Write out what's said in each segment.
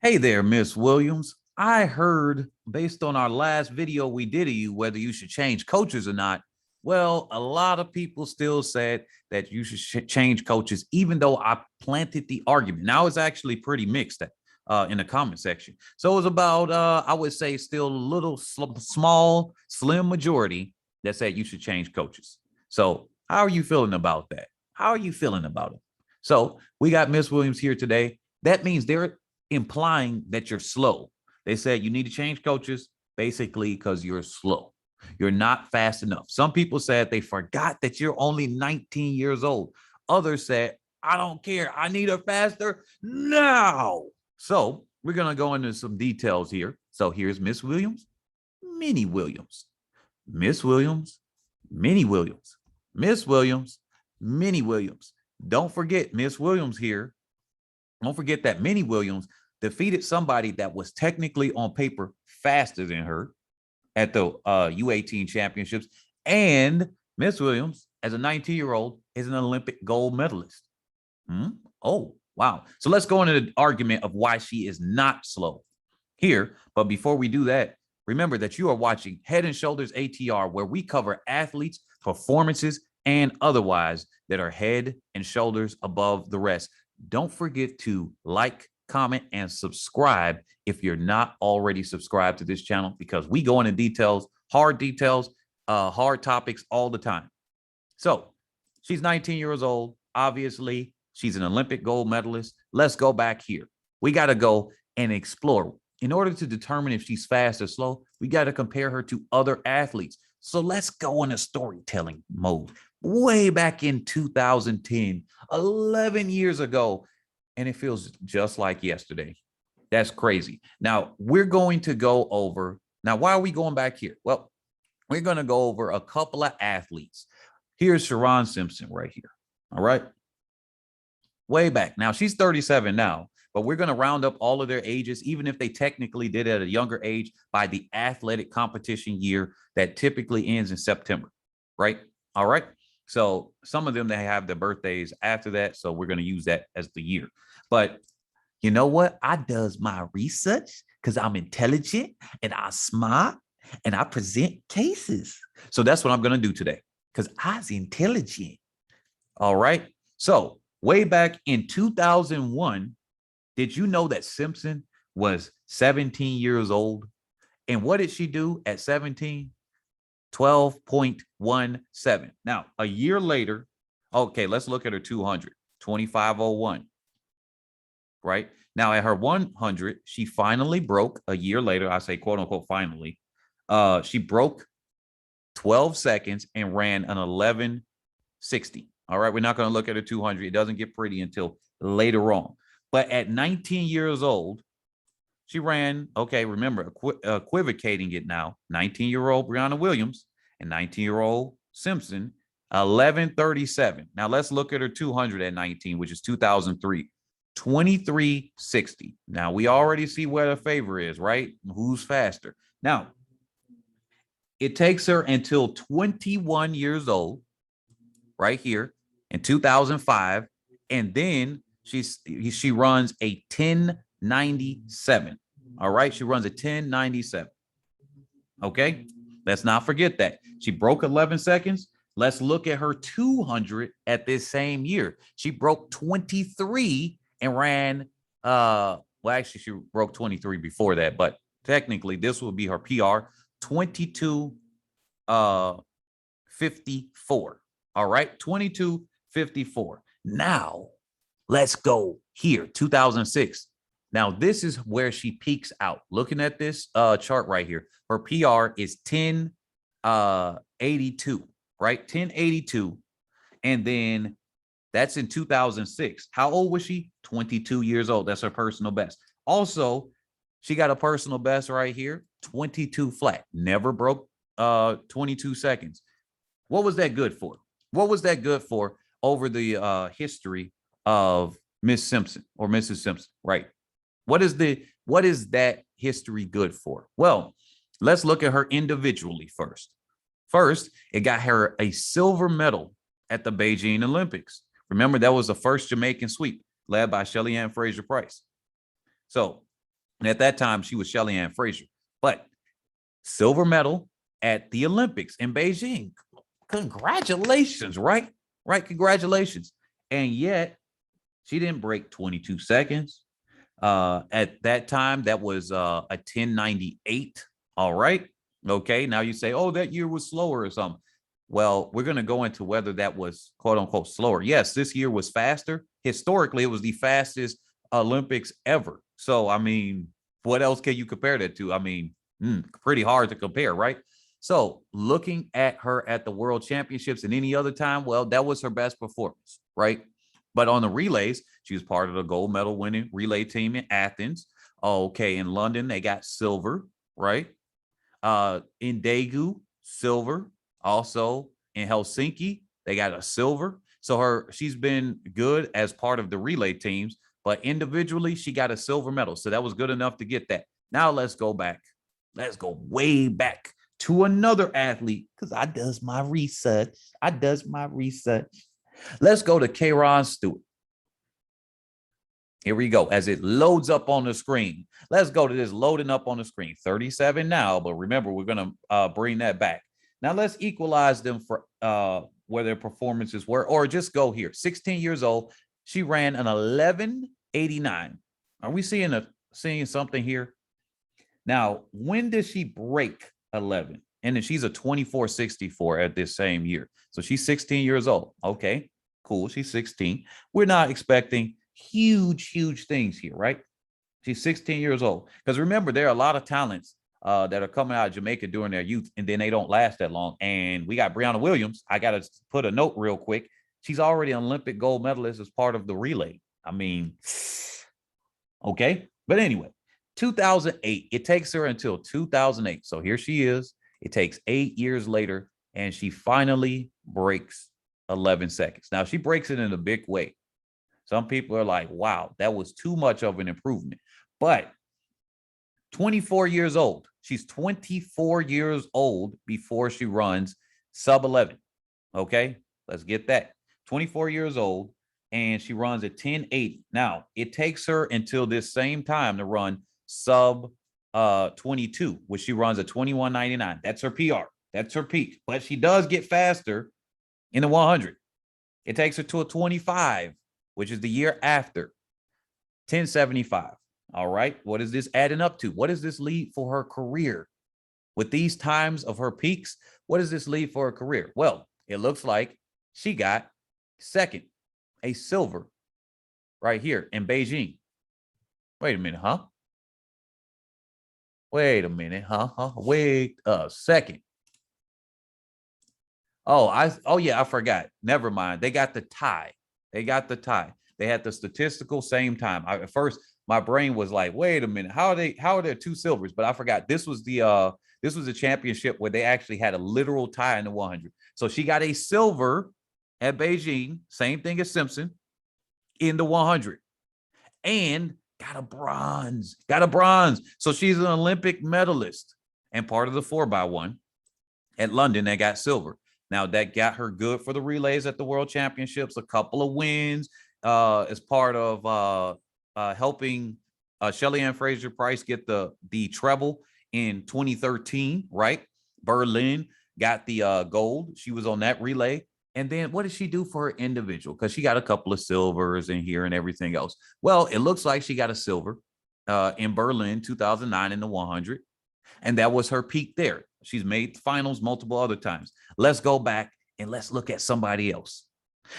Hey there, Miss Williams. I heard based on our last video we did of you whether you should change coaches or not. Well, a lot of people still said that you should change coaches, even though I planted the argument. Now it's actually pretty mixed in the comment section. So it was about, I would say, still a little small, slim majority that said you should change coaches. So how are you feeling about that? How are you feeling about it? So we got Miss Williams here today. That means they're implying that you're slow. They said you need to change coaches basically because you're slow. You're not fast enough. Some people said they forgot that you're only 19 years old. Others said, I don't care. I need her faster now. So we're going to go into some details here. So here's Miss Williams, Minnie Williams, Miss Williams, Minnie Williams, Miss Williams, Minnie Williams. Don't forget Miss Williams here. Don't forget that Minnie Williams defeated somebody that was technically on paper faster than her at the U18 championships. And Miss Williams, as a 19-year-old, is an Olympic gold medalist. Oh, wow. So let's go into the argument of why she is not slow here. But before we do that, remember that you are watching Head and Shoulders ATR, where we cover athletes, performances, and otherwise that are head and shoulders above the rest. Don't forget to like, comment, and subscribe if you're not already subscribed to this channel, because we go into details, hard topics all the time. So she's 19 years old. Obviously, she's an Olympic gold medalist. Let's go back here. We got to go and explore. In order to determine if she's fast or slow, we got to compare her to other athletes. So let's go in a storytelling mode. Way back in 2010, 11 years ago, and it feels just like yesterday. That's crazy. Now, we're going to go over, now, why are we going back here? Well, we're going to go over a couple of athletes. Here's Sherone Simpson right here, all right? Way back. Now, she's 37 now, but we're going to round up all of their ages, even if they technically did it at a younger age, by the athletic competition year that typically ends in September, right? All right. So some of them, they have their birthdays after that. So we're going to use that as the year. But you know what? I does my research because I'm intelligent and I'm smart and I present cases. So that's what I'm going to do today because I was intelligent. All right. So way back in 2001, did you know that Simpson was 17 years old? And what did she do at 17? 12.17. Now, a year later, okay, let's look at her 200, 2501, right? Now, at her 100, she finally broke a year later. I say, quote unquote, finally. She broke 12 seconds and ran an 11:60. All right, we're not going to look at her 200. It doesn't get pretty until later on. But at 19 years old, she ran, okay, remember, equivocating it now, 19-year-old Briana Williams and 19-year-old Simpson, 11:37. Now, let's look at her 200 at 19, which is 2003, 23:60. Now, we already see where the favor is, right? Who's faster? Now, it takes her until 21 years old, right here, in 2005, and then she runs a 10:97. All right, she runs a 10:97. Okay, let's not forget that she broke 11 seconds. Let's look at her 200 at this same year. She broke 23 and ran well, actually she broke 23 before that, but technically this will be her PR, 22:54. All right, 22:54. Now let's go here, 2006. Now, this is where she peaks out. Looking at this chart right here, her PR is 1082, right? 1082. And then that's in 2006. How old was she? 22 years old. That's her personal best. Also, she got a personal best right here, 22 flat. Never broke 22 seconds. What was that good for? What was that good for over the history of Miss Simpson or Mrs. Simpson, right? What is that history good for? Well, let's look at her individually first. First, it got her a silver medal at the Beijing Olympics. Remember, that was the first Jamaican sweep led by Shelly-Ann Fraser-Pryce. So And at that time, she was Shelly-Ann Fraser. But silver medal at the Olympics in Beijing. Congratulations, right? Right, congratulations. And yet, she didn't break 22 seconds. At that time, that was a 10:98. All right. Okay. Now you say, oh, that year was slower or something. Well, we're going to go into whether that was quote unquote slower. Yes, this year was faster. Historically, it was the fastest Olympics ever. So, I mean, what else can you compare that to? I mean, pretty hard to compare, right? So, looking at her at the World Championships and any other time, well, that was her best performance, right? But on the relays, she was part of the gold medal winning relay team in Athens. Okay, in London, they got silver, right? In Daegu, silver. Also in Helsinki, they got a silver. So she's been good as part of the relay teams, but individually, she got a silver medal. So that was good enough to get that. Now let's go back. Let's go way back to another athlete because I does my research. Let's go to Kerron Stewart. Here we go. As it loads up on the screen, let's go to this loading up on the screen. 37 now, but remember, we're going to bring that back. Now let's equalize them for where their performances were, or just go here. 16 years old. She ran an 11:89. Are we seeing something here? Now, when does she break 11? And then she's a 24:64 at this same year. So she's 16 years old. Okay, cool. She's 16. We're not expecting huge things here, right? She's 16 years old. Because remember, there are a lot of talents that are coming out of Jamaica during their youth, and then they don't last that long. And we got Briana Williams. I got to put a note real quick. She's already an Olympic gold medalist as part of the relay. I mean, okay. But anyway, 2008, it takes her until 2008. So here she is. It takes 8 years later, and she finally breaks 11 seconds. Now, she breaks it in a big way. Some people are like, wow, that was too much of an improvement. But 24 years old. She's 24 years old before she runs sub 11. Okay, let's get that. 24 years old, and she runs at 10:80. Now, it takes her until this same time to run sub 22, which she runs at 21:99. That's her PR. That's her peak. But she does get faster in the 100. It takes her to a 25, which is the year after, 10:75. All right. What is this adding up to? What does this lead for her career? With these times of her peaks, what does this lead for her career? Well, it looks like she got second, a silver right here in Beijing. Wait a minute, huh? Wait a minute, huh? Wait a second. Oh yeah, I forgot. Never mind. They got the tie. They had the statistical same time. At first, my brain was like, wait a minute, how are there two silvers? But I forgot this was the championship where they actually had a literal tie in the 100. So she got a silver at Beijing, same thing as Simpson, in the 100, and got a bronze. So she's an Olympic medalist and part of the 4x1 at London. They got silver. Now that got her good for the relays at the World Championships, a couple of wins as part of helping Shelly-Ann Fraser-Pryce get the treble in 2013, right? Berlin got the gold. She was on that relay. And then what did she do for her individual? Because she got a couple of silvers in here and everything else. Well, it looks like she got a silver in Berlin 2009 in the 100. And that was her peak there. She's made finals multiple other times. Let's go back and let's look at somebody else.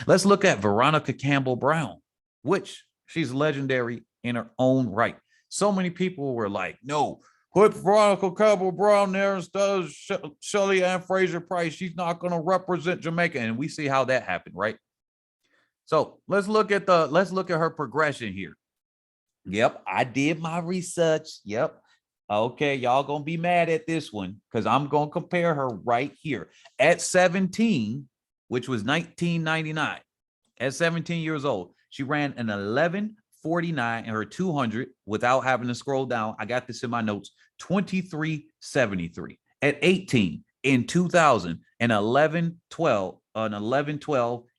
Let's look at Veronica Campbell-Brown, which she's legendary in her own right. So many people were like, no, put Veronica Campbell-Brown there instead of Shelly-Ann Fraser-Pryce. She's not going to represent Jamaica. And we see how that happened, right? So let's look at her progression here. Yep, I did my research. Yep. Okay, y'all gonna be mad at this one because I'm gonna compare her right here. At 17, which was 1999, at 17 years old, she ran an 11:49 in her 200 without having to scroll down. I got this in my notes, 23:73. At 18 in 2000, an 11:12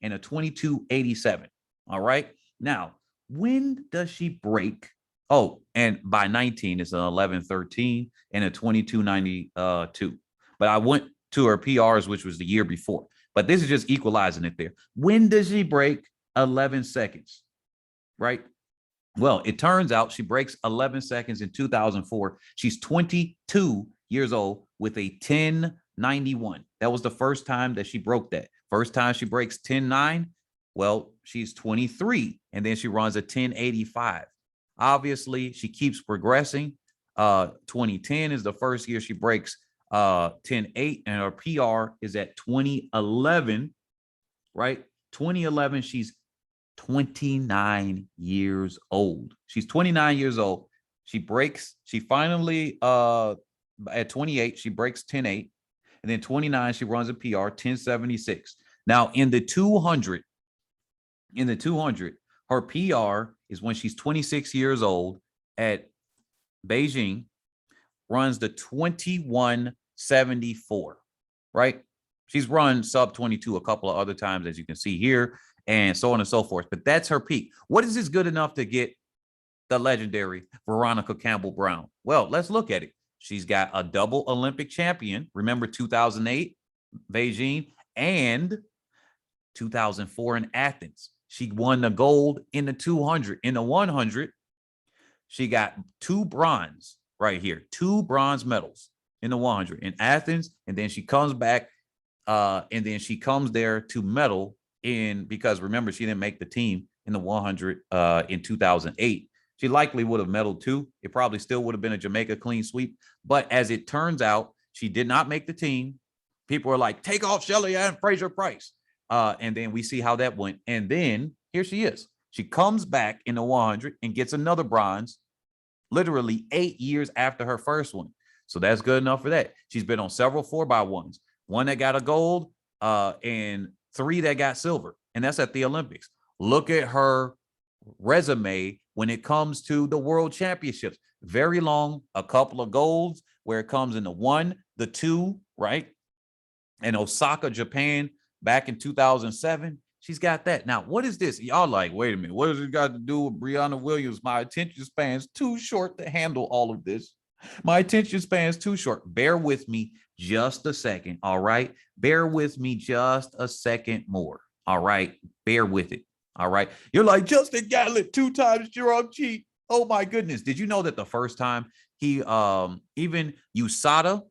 and a 22:87. All right. Now, when does she break Oh, and by 19, it's an 11:13 and a 22:92. But I went to her PRs, which was the year before. But this is just equalizing it there. When does she break 11 seconds? Right? Well, it turns out she breaks 11 seconds in 2004. She's 22 years old with a 1091. That was the first time that she broke that. First time she breaks 10.9. Well, she's 23, and then she runs a 1085. Obviously, she keeps progressing. 2010 is the first year she breaks 10.8, and her PR is at 2011, right? 2011, she's 29 years old. She's 29 years old. She finally, at 28, she breaks 10.8. And then 29, she runs a PR 1076. Now in the 200, her PR is when she's 26 years old at Beijing, runs the 2174, right? She's run sub 22 a couple of other times, as you can see here, and so on and so forth. But that's her peak. What is this good enough to get the legendary Veronica Campbell-Brown? Well, let's look at it. She's got a double Olympic champion. Remember 2008, Beijing, and 2004 in Athens. She won the gold in the 200. In the 100, she got 2 bronze right here, 2 bronze medals in the 100 in Athens. And then she comes back and then she comes there to medal in, because remember, she didn't make the team in the 100 in 2008. She likely would have medaled too. It probably still would have been a Jamaica clean sweep. But as it turns out, she did not make the team. People are like, take off Shelly-Ann Fraser-Pryce. And then we see how that went. And then here she is. She comes back in the 100 and gets another bronze, literally 8 years after her first one. So that's good enough for that. She's been on several 4x1s, one that got a gold and 3 that got silver. And that's at the Olympics. Look at her resume when it comes to the world championships. Very long, a couple of golds where it comes in the 1, the 2, right? And Osaka, Japan, back in 2007. She's got that. Now, what is this? Y'all like, wait a minute. What does it got to do with Briana Williams? My attention span's too short to handle all of this. My attention span's too short. Bear with me just a second, all right? Bear with me just a second more, all right? Bear with it, all right? You're like, Justin Gatlin, 2 times drug cheat. Oh, my goodness. Did you know that the first time he, even USADA,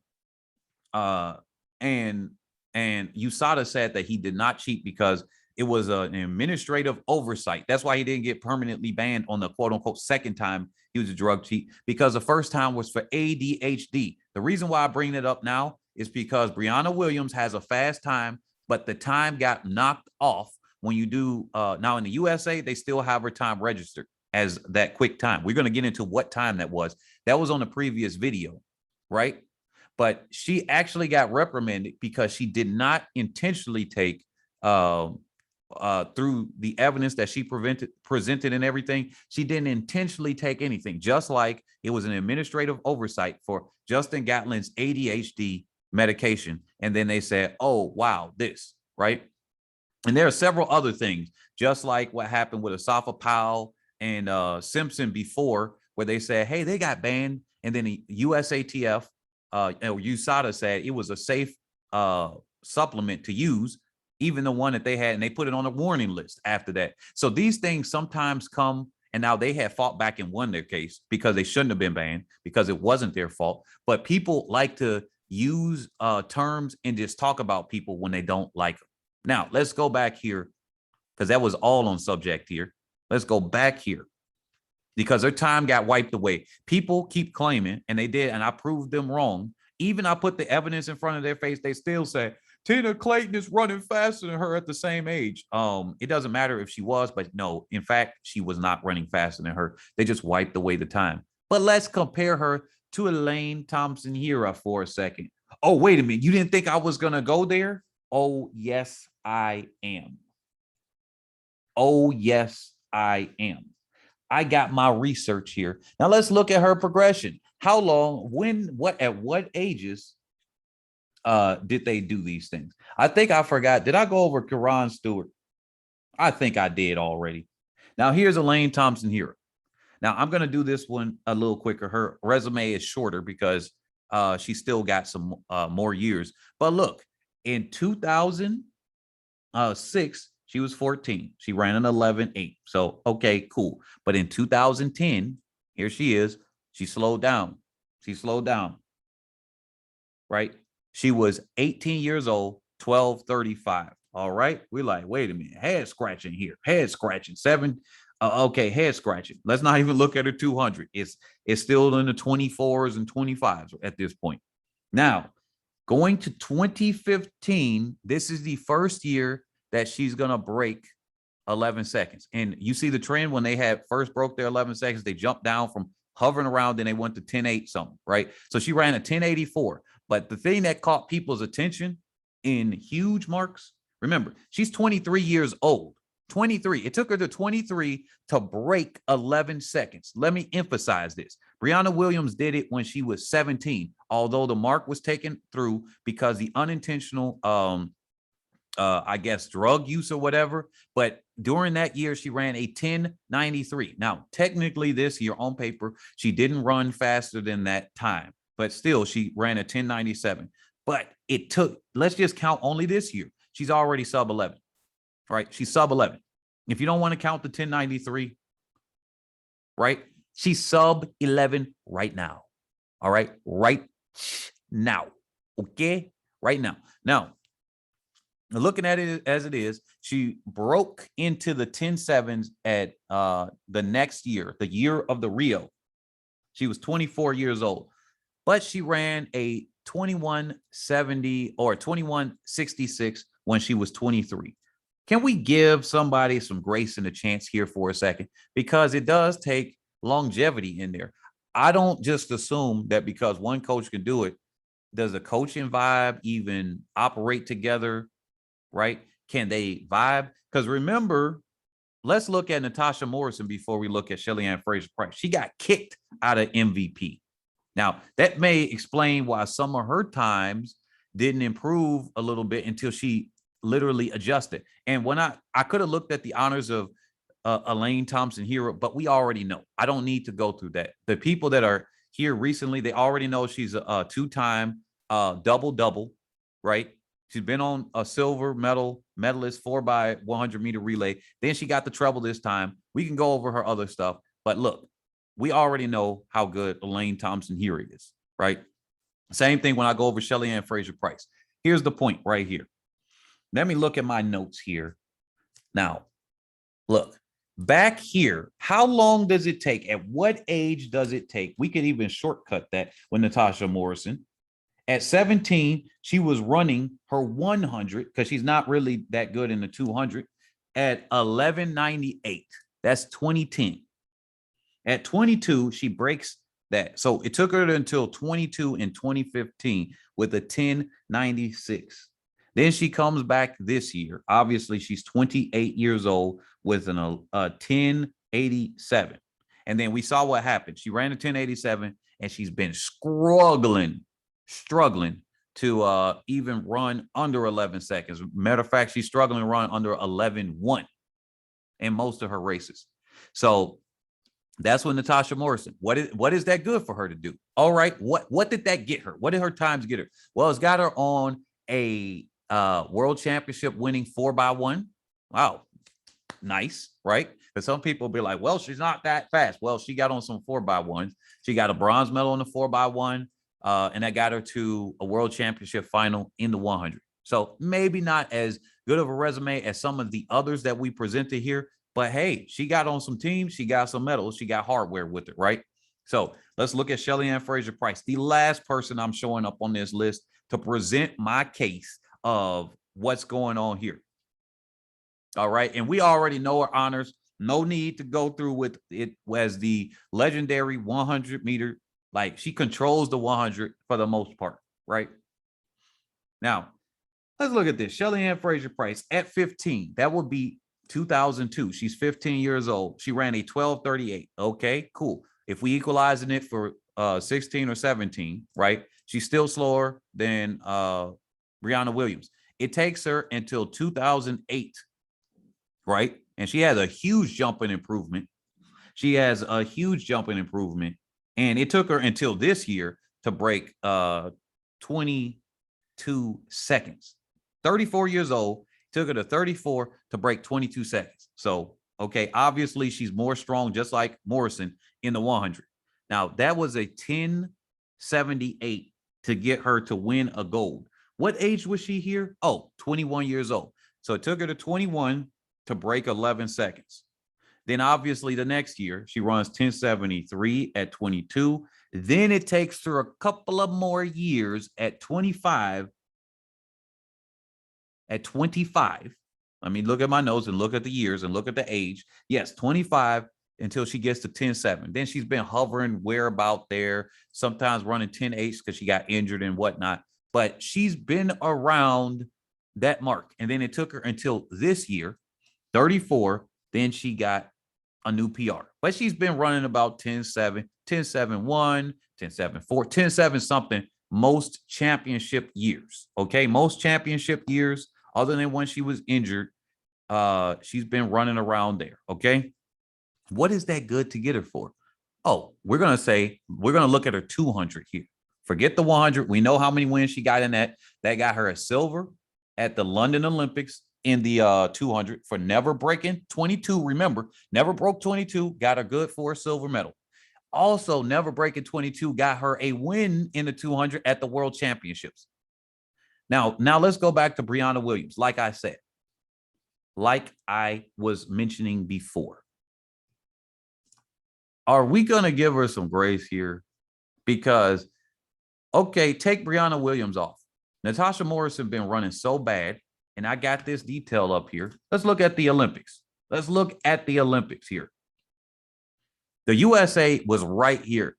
and USADA said that he did not cheat because it was an administrative oversight. That's why he didn't get permanently banned on the quote unquote second time he was a drug cheat, because the first time was for ADHD. The reason why I bring it up now is because Briana Williams has a fast time, but the time got knocked off when you do, now in the USA, they still have her time registered as that quick time. We're going to get into what time that was. That was on the previous video, right? But she actually got reprimanded because she did not intentionally take through the evidence that she presented and everything. She didn't intentionally take anything, just like it was an administrative oversight for Justin Gatlin's ADHD medication. And then they said, oh, wow, this, right? And there are several other things, just like what happened with Asafa Powell and Simpson before, where they said, hey, they got banned. And then the USATF, USADA said it was a safe supplement to use, even the one that they had, and they put it on a warning list after that. So these things sometimes come, and now they have fought back and won their case because they shouldn't have been banned because it wasn't their fault. But people like to use terms and just talk about people when they don't like them. Now, let's go back here, because that was all on subject here. Let's go back here, because their time got wiped away. People keep claiming, and they did, and I proved them wrong. Even I put the evidence in front of their face, they still say, Tina Clayton is running faster than her at the same age. It doesn't matter if she was, but no, in fact, she was not running faster than her. They just wiped away the time. But let's compare her to Elaine Thompson-Herah for a second. Oh, wait a minute. You didn't think I was going to go there? Oh, yes, I am. Oh, yes, I am. I got my research here. Now let's look at her progression. How long, when, what, at what ages did they do these things? I think I forgot. Did I go over Kerron Stewart? I think I did already. Now here's Elaine Thompson-Herah. Now, I'm going to do this one a little quicker. Her resume is shorter because she still got some more years. But look, in 2006, she was 14. She ran an 11.8. So, okay, cool. But in 2010, here she is. She slowed down. She slowed down, right? She was 18 years old, 12:35. All right. We're like, wait a minute. Head scratching here. Head scratching. Seven. Okay, head scratching. Let's not even look at her 200. It's still in the 24s and 25s at this point. Now, going to 2015, this is the first year that she's going to break 11 seconds. And you see the trend when they had first broke their 11 seconds, they jumped down from hovering around and they went to 10.8 something, right? So she ran a 10.84. But the thing that caught people's attention in huge marks, remember, she's 23 years old. 23. It took her to 23 to break 11 seconds. Let me emphasize this. Briana Williams did it when she was 17, although the mark was taken through because the unintentional, I guess, drug use or whatever. But during that year, she ran a 10.93. Now, technically this year on paper, she didn't run faster than that time, but still she ran a 10.97. But it took, let's just count only this year. She's already sub 11. Right? She's sub 11. If you don't want to count the 10.93, right? She's sub 11 right now. All right? Right now. Okay? Right now. Now, looking at it as it is, she broke into the 10.7s at the next year, the year of the Rio. She was 24 years old, but she ran a 21.70 or 21.66 when she was 23. Can we give somebody some grace and a chance here for a second? Because it does take longevity in there. I don't just assume that because one coach can do it, does the coaching vibe even operate together, right? Can they vibe? Because remember, let's look at Natasha Morrison before we look at Shelly-Ann Fraser-Pryce. She got kicked out of MVP. Now, that may explain why some of her times didn't improve a little bit until she literally adjusted. And when I could have looked at the honors of Elaine, Thompson-Herah, but we already know. I don't need to go through that. The people that are here recently, they already know she's a two-time double-double, right? She's been on a silver medalist 4x100 meter relay. Then she got the treble this time. We can go over her other stuff. But look, we already know how good Elaine Thompson-Herah is, right? Same thing when I go over Shelly-Ann Fraser-Pryce. Here's the point right here. Let me look at my notes here. Now, look, back here, how long does it take? At what age does it take? We could even shortcut that with Natasha Morrison. At 17, she was running her 100 because she's not really that good in the 200 at 11.98. That's 2010. At 22, she breaks that. So it took her until 22 in 2015 with a 10.96. Then she comes back this year. Obviously, she's 28 years old with a 10.87. And then we saw what happened. She ran a 10.87, and she's been struggling to even run under 11 seconds. Matter of fact, she's struggling to run under 11.1 in most of her races. So that's what Natasha Morrison. What is that good for her to do? All right. What did that get her? What did her times get her? Well, it's got her on a world championship winning 4x1. Wow. Nice, right? Because some people be like, well, she's not that fast. Well, she got on some 4x1s. She got a bronze medal in the 4x1, and that got her to a world championship final in the 100. So maybe not as good of a resume as some of the others that we presented here, but hey, she got on some teams. She got some medals. She got hardware with it, right? So let's look at Shelly-Ann Fraser-Pryce, the last person I'm showing up on this list to present my case of what's going on here. All right. And we already know her honors. No need to go through with it as the legendary 100 meter. Like, she controls the 100 for the most part. Right. Now, let's look at this. Shelly-Ann Fraser-Pryce at 15. That would be 2002. She's 15 years old. She ran a 12:38. Okay, cool. If we equalizing it for 16 or 17, right? She's still slower than Briana Williams. It takes her until 2008, right? And she has a huge jump in improvement. She has a huge jump in improvement. And it took her until this year to break 22 seconds. 34 years old, took her to 34 to break 22 seconds. So, okay, obviously she's more strong, just like Morrison in the 100. Now, that was a 1078 to get her to win a gold. What age was she here? Oh, 21 years old. So it took her to 21 to break 11 seconds. Then obviously the next year, she runs 1073 at 22. Then it takes her a couple of more years at 25. At 25, I mean, look at my notes and look at the years and look at the age. Yes, 25 until she gets to 10.7. Then she's been hovering where about there, sometimes running 10.8 because she got injured and whatnot. But she's been around that mark. And then it took her until this year, 34. Then she got a new PR. But she's been running about 10.7, 10.7.1, 10.7.4, 10.7 something most championship years. Okay, most championship years, other than when she was injured, she's been running around there. Okay, what is that good to get her for? Oh, we're gonna look at her 200 here. Forget the 100. We know how many wins she got in that. That got her a silver at the London Olympics in the 200 for never breaking 22. Remember, never broke 22. Got her good for a silver medal. Also, never breaking 22 got her a win in the 200 at the World Championships. Now let's go back to Briana Williams. Like I said, like I was mentioning before, are we going to give her some grace here? Because, okay, take Briana Williams off. Natasha Morrison been running so bad, and I got this detail up here. Let's look at the Olympics. Let's look at the Olympics here. The USA was right here.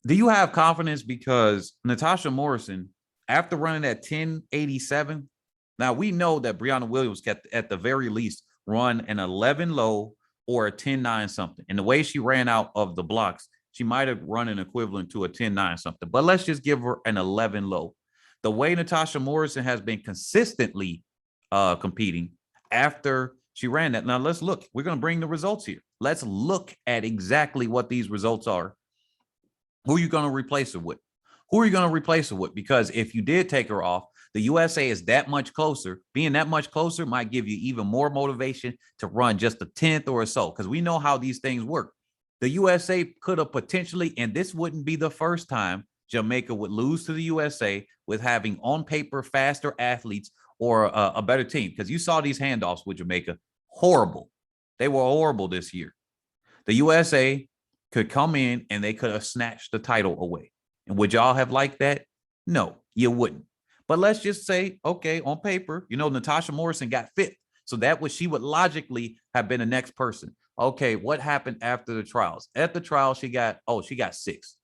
Do you have confidence? Because Natasha Morrison, after running at 1087, now we know that Briana Williams kept at the very least run an 11 low or a 10-9 something. And the way she ran out of the blocks, she might have run an equivalent to a 10-9 something. But let's just give her an 11 low. The way Natasha Morrison has been consistently competing after she ran that. Now let's look. We're going to bring the results here. Let's look at exactly what these results are. Who are you going to replace her with? Who are you going to replace her with? Because if you did take her off, the USA is that much closer. Being that much closer might give you even more motivation to run just a 10th or so, because we know how these things work. The USA could have potentially, and this wouldn't be the first time Jamaica would lose to the USA with having on paper faster athletes or a better team, because you saw these handoffs with Jamaica. Horrible. They were horrible this year. The USA could come in and they could have snatched the title away. And would y'all have liked that? No, you wouldn't. But let's just say, okay, on paper, you know, Natasha Morrison got fifth. So that was, she would logically have been the next person. Okay, what happened after the trials? At the trial, she got sixth.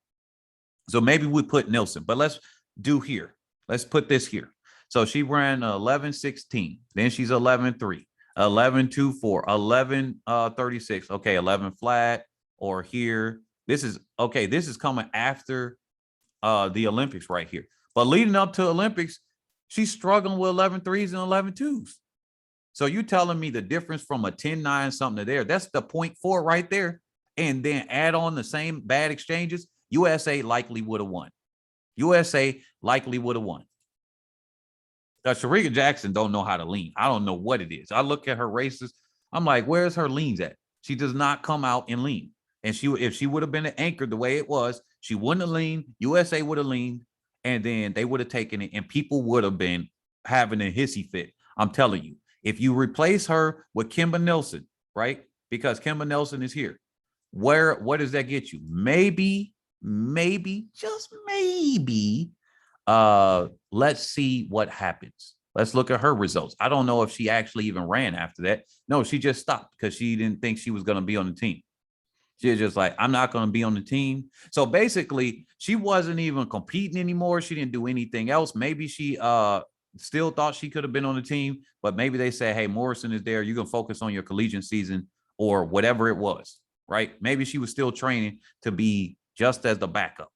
So maybe we put Nilsson, but let's do here. Let's put this here. So she ran 11:16. Then she's 11:3, 11:24, 11:36. Okay, 11 flat or here. This is okay. This is coming after the Olympics right here. But leading up to Olympics, she's struggling with 11.3s and 11.2s. So you telling me the difference from a 10.9 something to there, that's the 0.4 right there. And then add on the same bad exchanges, USA likely would have won. USA likely would have won. Shericka Jackson don't know how to lean. I don't know what it is. I look at her races. I'm like, where's her leans at? She does not come out and lean. And if she would have been anchored the way it was, she wouldn't have leaned. USA would have leaned. And then they would have taken it. And people would have been having a hissy fit. I'm telling you. If you replace her with Kimber Nelson, right? Because Kimber Nelson is here. What does that get you? Maybe, just maybe, let's see what happens. Let's look at her results. I don't know if she actually even ran after that. No, she just stopped because she didn't think she was going to be on the team. She was just like, I'm not going to be on the team. So basically, she wasn't even competing anymore. She didn't do anything else. Maybe she still thought she could have been on the team, but maybe they said, hey, Morrison is there. You're going to focus on your collegiate season or whatever it was, right? Maybe she was still training to be just as the backup,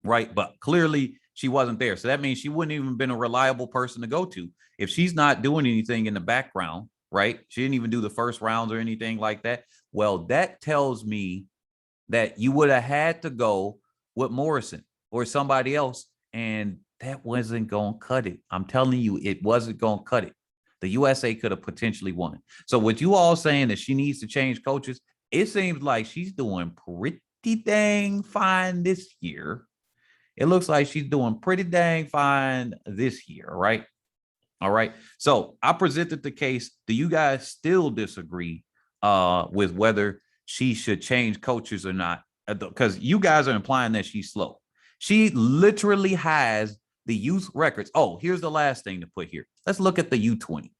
right? But clearly she wasn't there. So that means she wouldn't even been a reliable person to go to. If she's not doing anything in the background, right? She didn't even do the first rounds or anything like that. Well, that tells me that you would have had to go with Morrison or somebody else, and that wasn't going to cut it. I'm telling you, it wasn't going to cut it. The USA could have potentially won. So with you all saying that she needs to change coaches, it seems like she's doing pretty dang fine this year. It looks like she's doing pretty dang fine this year, right? All right. So I presented the case. Do you guys still disagree with whether she should change coaches or not? Because you guys are implying that she's slow. She literally has the youth records. Oh, here's the last thing to put here. Let's look at the U20.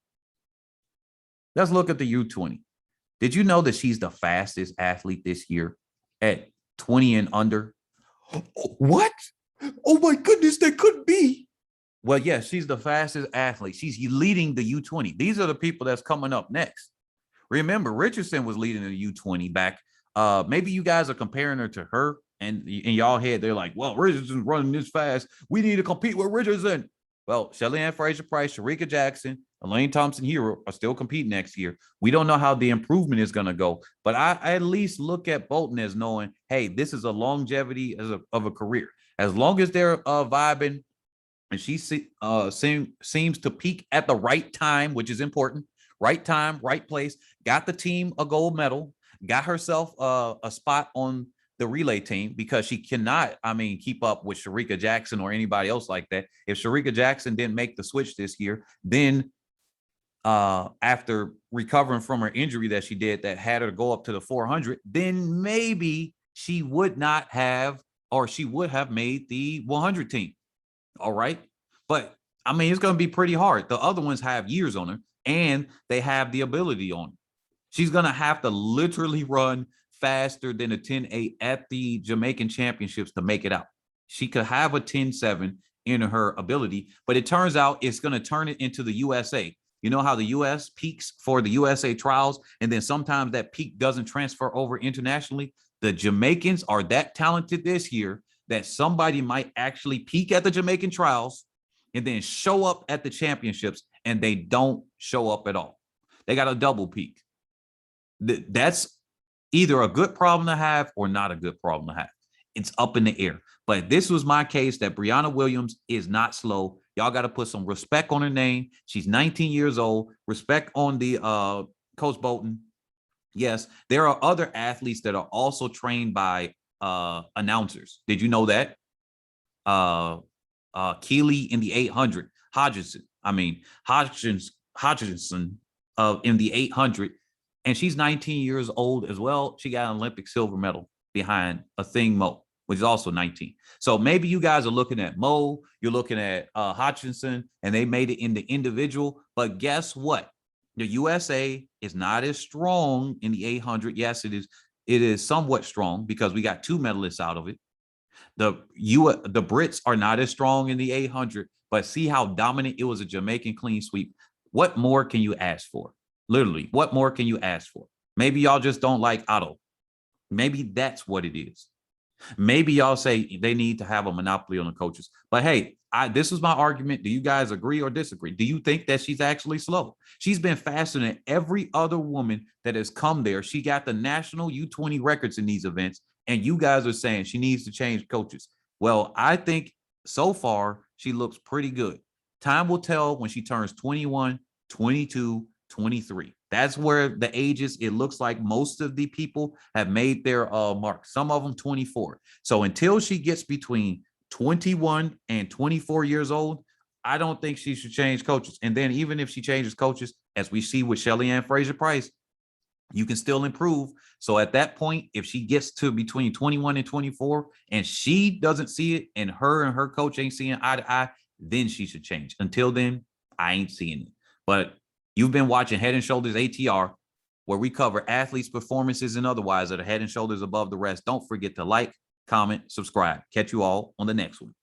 Let's look at the U20. Did you know that she's the fastest athlete this year at 20 and under? What? Oh my goodness, that could be. Well, yes, she's the fastest athlete. She's leading the U20. These are the people that's coming up next. Remember, Richardson was leading the U20 back. Maybe you guys are comparing her to her, and in y'all head, they're like, well, Richardson's running this fast. We need to compete with Richardson. Well, Shelly-Ann, Fraser-Pryce, Shericka Jackson, Elaine, Thompson-Herah are still competing next year. We don't know how the improvement is going to go, but I at least look at Bolton as knowing, hey, this is a longevity of a career. As long as they're vibing, and she seems to peak at the right time, which is important. Right time, right place. Got the team a gold medal. Got herself a spot on the relay team because she cannot, keep up with Shericka Jackson or anybody else like that. If Shericka Jackson didn't make the switch this year, then after recovering from her injury that she did that had her go up to the 400, then maybe she would not have, or she would have made the 100 team. All right. But it's going to be pretty hard. The other ones have years on her and they have the ability on her. She's going to have to literally run faster than a 10.8 at the Jamaican championships to make it out. She could have a 10.7 in her ability, but it turns out it's going to turn it into the USA. You know how the US peaks for the USA trials, and then sometimes that peak doesn't transfer over internationally? The Jamaicans are that talented this year that somebody might actually peak at the Jamaican trials and then show up at the championships, and they don't show up at all. They got a double peak. That's either a good problem to have or not a good problem to have. It's up in the air. But this was my case that Briana Williams is not slow. Y'all got to put some respect on her name. She's 19 years old. Respect on the Coach Bolton. Yes, there are other athletes that are also trained by announcers. Did you know that? Keeley in the 800, Hodgson in the 800, and she's 19 years old as well. She got an Olympic silver medal behind a thing Mo, which is also 19. So maybe you guys are looking at Mo, you're looking at Hodgson, and they made it in the individual. But guess what? The USA is not as strong in the 800. Yes, it is. It is somewhat strong because we got 2 medalists out of it. The Brits are not as strong in the 800, but see how dominant it was, a Jamaican clean sweep. What more can you ask for? Literally, what more can you ask for? Maybe y'all just don't like Otto. Maybe that's what it is. Maybe y'all say they need to have a monopoly on the coaches. But hey, this is my argument. Do you guys agree or disagree? Do you think that she's actually slow? She's been faster than every other woman that has come there. She got the national U20 records in these events, and you guys are saying she needs to change coaches. Well, I think so far she looks pretty good. Time will tell when she turns 21, 22, 23. That's where the ages, it looks like most of the people have made their mark. Some of them 24. So until she gets between 21 and 24 years old, I don't think she should change coaches. And then even if she changes coaches, as we see with Shelly-Ann Fraser-Pryce, you can still improve. So at that point, if she gets to between 21 and 24 and she doesn't see it and her coach ain't seeing eye to eye, then she should change. Until then, I ain't seeing it. But you've been watching Head and Shoulders ATR, where we cover athletes' performances and otherwise that are head and shoulders above the rest. Don't forget to like, comment, subscribe. Catch you all on the next one.